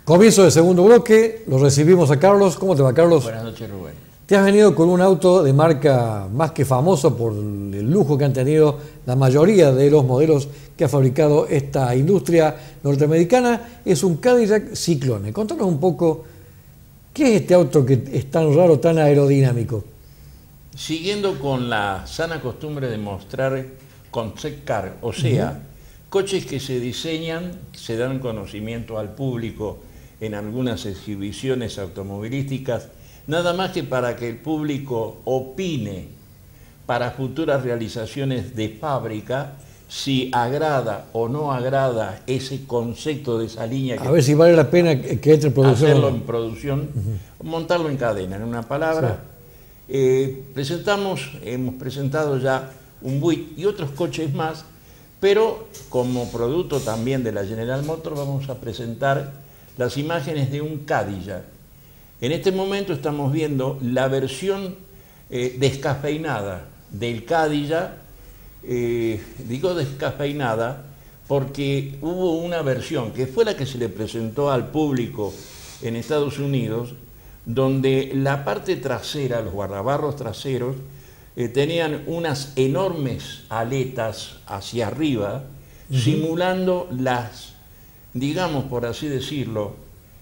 Comienzo del segundo bloque, lo recibimos a Carlos. ¿Cómo te va, Carlos? Buenas noches, Rubén. Te has venido con un auto de marca más que famoso por el lujo que han tenido la mayoría de los modelos que ha fabricado esta industria norteamericana. Es un Cadillac Cyclone. Contanos un poco, ¿qué es este auto que es tan raro, tan aerodinámico? Siguiendo con la sana costumbre de mostrar concept car, o sea, coches que se diseñan, se dan conocimiento al público en algunas exhibiciones automovilísticas, nada más que para que el público opine para futuras realizaciones de fábrica si agrada o no agrada ese concepto de esa línea. A ver si vale la pena que entre en producción. Hacerlo en producción, montarlo en cadena, en una palabra. Sí. Hemos presentado ya un Buick y otros coches más, pero como producto también de la General Motors vamos a presentar las imágenes de un Cadillac. En este momento estamos viendo la versión descafeinada del Cadillac. Digo descafeinada porque hubo una versión que fue la que se le presentó al público en Estados Unidos, donde la parte trasera, los guardabarros traseros, tenían unas enormes aletas hacia arriba, simulando las, digamos por así decirlo,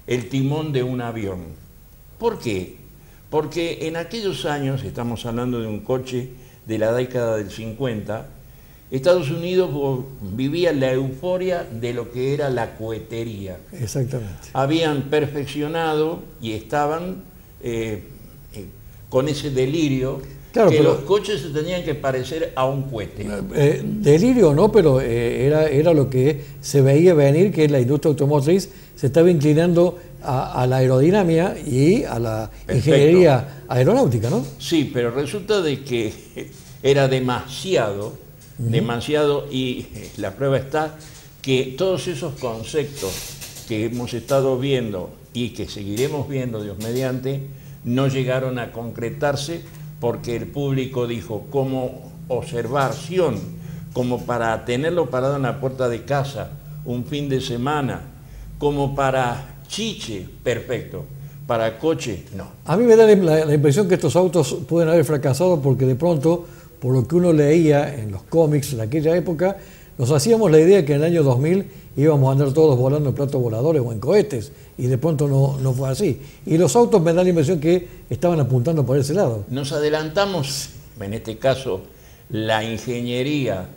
el timón de un avión. ¿Por qué? Porque en aquellos años, estamos hablando de un coche de la década del 50, Estados Unidos vivía la euforia de lo que era la cohetería. Exactamente. Habían perfeccionado y estaban con ese delirio, claro, que los coches se tenían que parecer a un cohete. Delirio no, pero era lo que se veía venir, que la industria automotriz se estaba inclinando a la aerodinámica y a la ingeniería aeronáutica, ¿no? Sí, pero resulta de que era demasiado, y la prueba está que todos esos conceptos que hemos estado viendo y que seguiremos viendo, Dios mediante, no llegaron a concretarse porque el público dijo, como observación, como para tenerlo parado en la puerta de casa un fin de semana, como para chiche, perfecto, para coche, no. A mí me da la impresión que estos autos pueden haber fracasado porque de pronto, por lo que uno leía en los cómics en aquella época, nos hacíamos la idea que en el año 2000 íbamos a andar todos volando en platos voladores o en cohetes, y de pronto no fue así. Y los autos me da la impresión que estaban apuntando por ese lado. Nos adelantamos, en este caso, la ingeniería,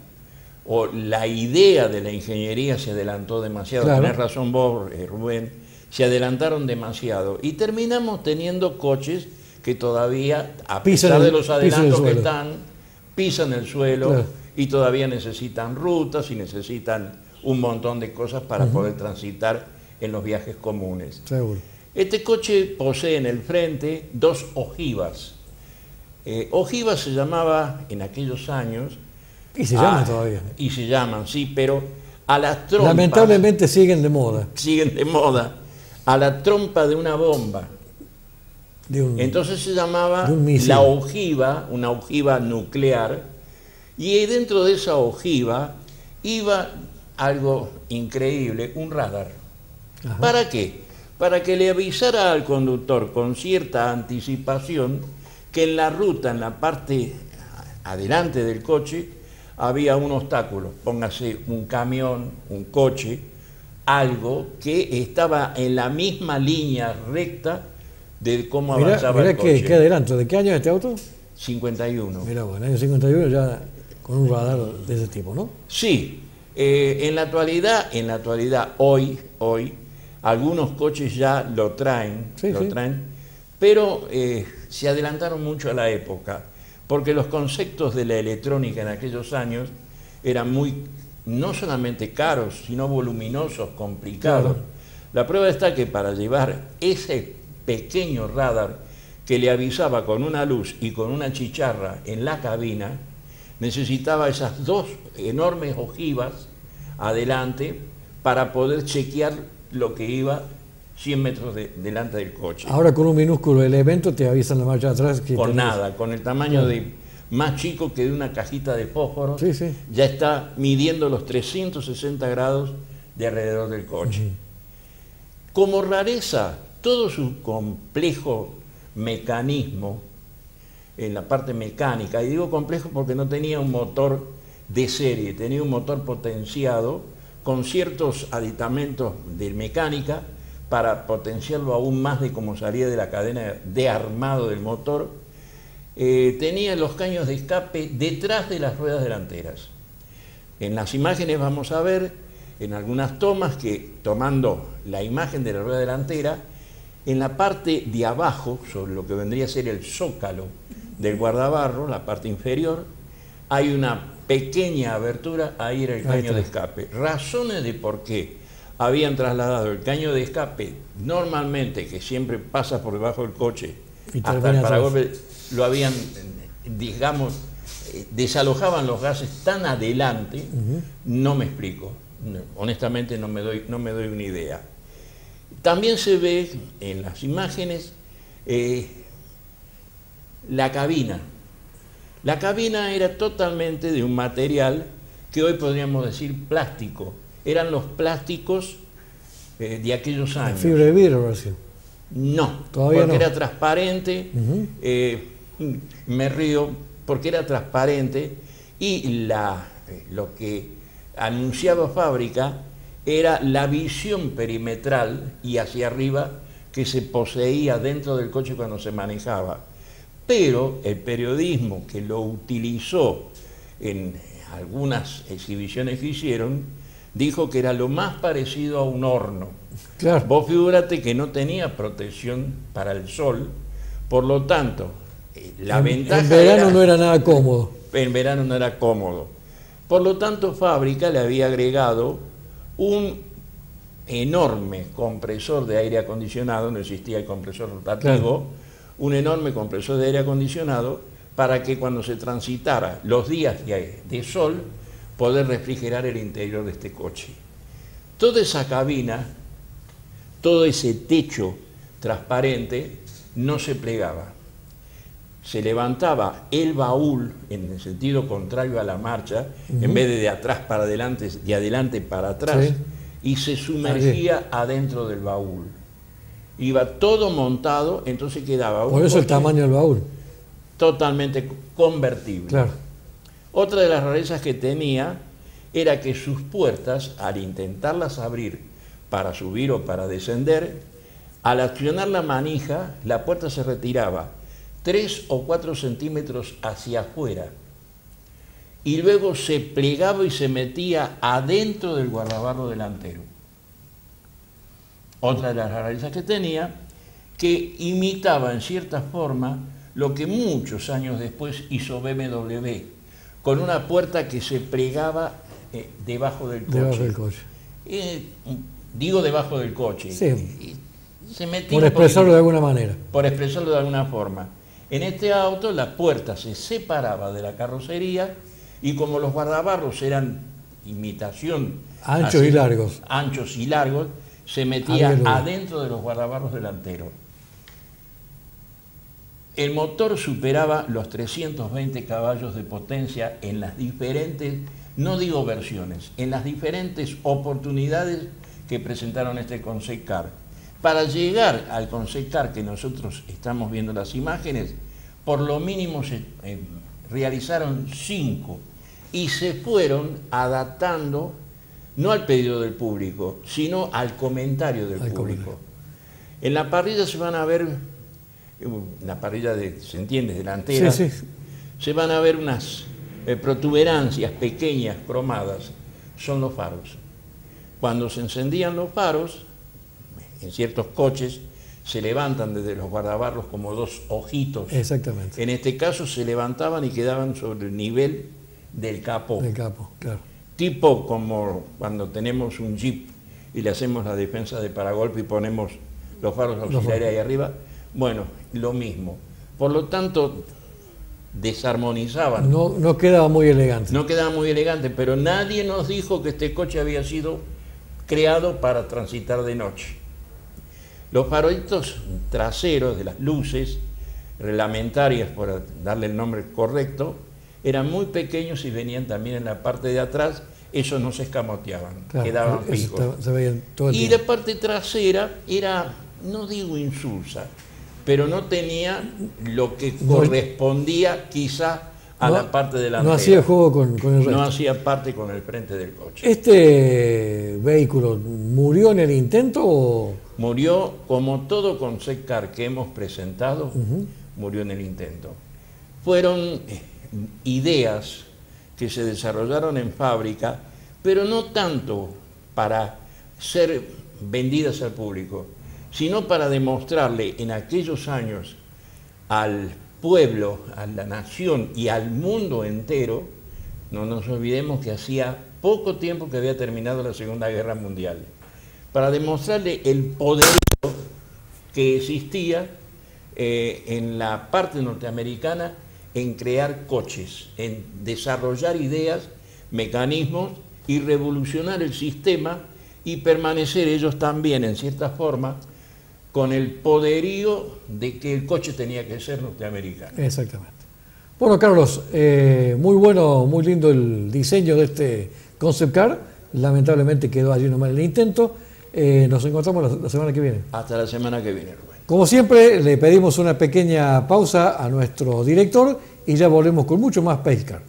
o la idea de la ingeniería se adelantó demasiado. Claro. Tenés razón vos, Rubén, se adelantaron demasiado. Y terminamos teniendo coches que todavía, a pesar de los adelantos que están, pisan el suelo, claro, y todavía necesitan rutas y necesitan un montón de cosas para poder transitar en los viajes comunes. Seguro. Este coche posee en el frente dos ojivas. Ojivas se llamaba en aquellos años. Y se llaman todavía. Y se llaman, sí, pero a las trompas. Lamentablemente siguen de moda. Siguen de moda. A la trompa de una bomba. Entonces se llamaba la ojiva, una ojiva nuclear, y dentro de esa ojiva iba algo increíble, un radar. Ajá. ¿Para qué? Para que le avisara al conductor con cierta anticipación que en la ruta, en la parte adelante del coche, había un obstáculo, póngase un camión, un coche, algo que estaba en la misma línea recta de cómo avanzaba el coche. ¿Qué adelanto? ¿De qué año es este auto? 51. Mira, bueno, en el año 51 ya con un radar de ese tipo, ¿no? Sí. En la actualidad, hoy, algunos coches ya lo traen, pero se adelantaron mucho a la época, porque los conceptos de la electrónica en aquellos años eran no solamente caros, sino voluminosos, complicados. Claro. La prueba está que para llevar ese pequeño radar que le avisaba con una luz y con una chicharra en la cabina, necesitaba esas dos enormes ojivas adelante para poder chequear lo que iba 100 metros delante del coche. Ahora con un minúsculo elemento te avisan la marcha atrás. Con nada, con el tamaño más chico que de una cajita de fósforo, ya está midiendo los 360 grados de alrededor del coche. Como rareza, todo su complejo mecanismo en la parte mecánica, y digo complejo porque no tenía un motor de serie, tenía un motor potenciado con ciertos aditamentos de mecánica para potenciarlo aún más de cómo salía de la cadena de armado del motor. Tenía los caños de escape detrás de las ruedas delanteras. En las imágenes vamos a ver, en algunas tomas, que tomando la imagen de la rueda delantera, en la parte de abajo, sobre lo que vendría a ser el zócalo del guardabarro, la parte inferior, hay una pequeña abertura, ahí era el caño de escape. Razones de por qué habían trasladado el caño de escape, normalmente, que siempre pasa por debajo del coche, hasta el paragolpe, lo habían, digamos, desalojaban los gases tan adelante, no me explico. Honestamente no me doy una idea. También se ve en las imágenes la cabina. La cabina era totalmente de un material que hoy podríamos decir plástico. Eran los plásticos de aquellos años. ¿Fibra de vidrio, Rocío? No, todavía porque no. era transparente. Me río porque era transparente y lo que anunciaba fábrica era la visión perimetral y hacia arriba que se poseía dentro del coche cuando se manejaba. Pero el periodismo que lo utilizó en algunas exhibiciones que hicieron, dijo que era lo más parecido a un horno. Claro. Vos figúrate que no tenía protección para el sol, por lo tanto, la ventaja en verano no era nada cómodo. En verano no era cómodo. Por lo tanto, fábrica le había agregado un enorme compresor de aire acondicionado, no existía el compresor rotativo, claro, un enorme compresor de aire acondicionado para que cuando se transitara los días de sol, poder refrigerar el interior de este coche. Toda esa cabina, todo ese techo transparente no se plegaba. Se levantaba el baúl en el sentido contrario a la marcha, en vez de atrás para adelante, de adelante para atrás, y se sumergía adentro del baúl. Iba todo montado, entonces quedaba un Por eso el tamaño del baúl. Totalmente convertible. Claro. Otra de las rarezas que tenía era que sus puertas, al intentarlas abrir para subir o para descender, al accionar la manija, la puerta se retiraba 3 o 4 centímetros hacia afuera y luego se plegaba y se metía adentro del guardabarro delantero. Otra de las rarezas que tenía, que imitaba en cierta forma lo que muchos años después hizo BMW, con una puerta que se plegaba debajo del coche. Debajo del coche. Digo debajo del coche. Sí. Se metía por expresarlo de alguna manera. Por expresarlo de alguna forma. En este auto la puerta se separaba de la carrocería y como los guardabarros eran imitación... Anchos y largos. Anchos y largos, se metía adentro de los guardabarros delanteros. El motor superaba los 320 caballos de potencia en las diferentes, no digo versiones, en las diferentes oportunidades que presentaron este Concept Car. Para llegar al Concept Car que nosotros estamos viendo las imágenes, por lo mínimo se realizaron 5 y se fueron adaptando no al pedido del público, sino al comentario del público. En la parrilla se van a ver, la parrilla se entiende, delantera, se van a ver unas protuberancias pequeñas, cromadas, son los faros. Cuando se encendían los faros, en ciertos coches se levantan desde los guardabarros como 2 ojitos. Exactamente. En este caso se levantaban y quedaban sobre el nivel del capó. Del capó, claro. Tipo como cuando tenemos un Jeep y le hacemos la defensa de paragolpe y ponemos los faros auxiliares ahí arriba. Bueno, lo mismo. Por lo tanto, desarmonizaban. No quedaba muy elegante. No quedaba muy elegante, pero nadie nos dijo que este coche había sido creado para transitar de noche. Los farolitos traseros de las luces reglamentarias, por darle el nombre correcto, eran muy pequeños y venían también en la parte de atrás esos no se escamoteaban, Claro, quedaban eso fijos. se veía todo el Y tiempo. la parte trasera era, no digo insulsa, pero no tenía lo que No, correspondía quizá a la parte delantera. No hacía juego con el resto. No hacía parte con el frente del coche. ¿Este vehículo murió en el intento o...? Murió, como todo concept car que hemos presentado, murió en el intento. Fueron ideas que se desarrollaron en fábrica, pero no tanto para ser vendidas al público, sino para demostrarle en aquellos años al pueblo, a la nación y al mundo entero, no nos olvidemos que hacía poco tiempo que había terminado la Segunda Guerra Mundial, para demostrarle el poder que existía en la parte norteamericana en crear coches, en desarrollar ideas, mecanismos y revolucionar el sistema y permanecer ellos también, en cierta forma, con el poderío de que el coche tenía que ser norteamericano. Exactamente. Bueno, Carlos, muy bueno, muy lindo el diseño de este concept car. Lamentablemente quedó allí nomás el intento. Nos encontramos la semana que viene. Hasta la semana que viene, Rubén. Como siempre, le pedimos una pequeña pausa a nuestro director y ya volvemos con mucho más Pace Car.